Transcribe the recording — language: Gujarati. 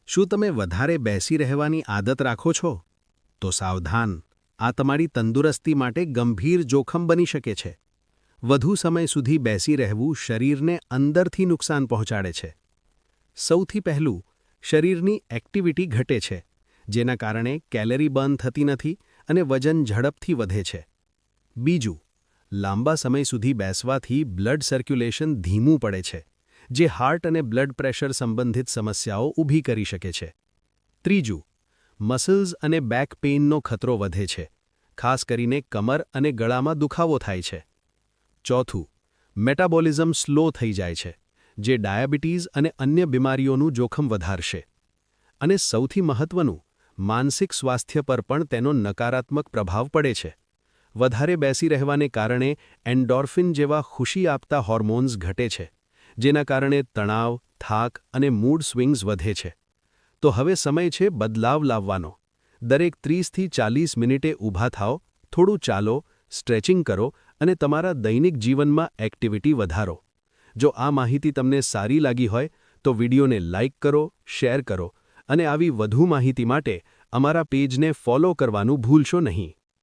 શું તમે વધારે બેસી રહેવાની આદત રાખો છો? તો સાવધાન, આ તમારી તંદુરસ્તી માટે ગંભીર જોખમ બની શકે છે. વધુ સમય સુધી બેસી રહેવું શરીરને અંદરથી નુકસાન પહોંચાડે છે. સૌથી પહેલું, શરીરની એક્ટિવિટી ઘટે છે, જેના કારણે કેલરી બર્ન થતી નથી અને વજન ઝડપથી વધે છે. બીજું, લાંબા સમય સુધી બેસવાથી બ્લડ સર્ક્યુલેશન ધીમું પડે છે, જે હાર્ટ અને બ્લડ પ્રેશર સંબંધિત સમસ્યાઓ ઊભી કરી શકે છે. ત્રીજું, મસલ્સ અને બેક પેઇનનો ખતરો વધે છે, ખાસ કરીને કમર અને ગળામાં દુખાવો થાય છે. ચોથું, મેટાબોલિઝમ સ્લો થઈ જાય છે, જે ડાયાબિટીઝ અને અન્ય બીમારીઓનું જોખમ વધારશે. અને સૌથી મહત્વનું, માનસિક સ્વાસ્થ્ય પર પણ તેનો નકારાત્મક પ્રભાવ પડે છે. વધારે બેસી રહેવાને કારણે એન્ડોર્ફિન જેવા ખુશી આપતા હોર્મોન્સ ઘટે છે, જેના કારણે તણાવ, થાક અને મૂડ સ્વિંગ્સ વધે છે. તો હવે સમય છે બદલાવ લાવવાનો. દરેક 30થી 40 મિનિટે ઊભા થાઓ, થોડું ચાલો, સ્ટ્રેચિંગ કરો અને તમારા દૈનિક જીવનમાં એક્ટિવિટી વધારો. જો આ માહિતી તમને સારી લાગી હોય તો વિડીયોને લાઇક કરો, શેર કરો અને આવી વધુ માહિતી માટે અમારા પેજને ફોલો કરવાનું ભૂલશો નહીં.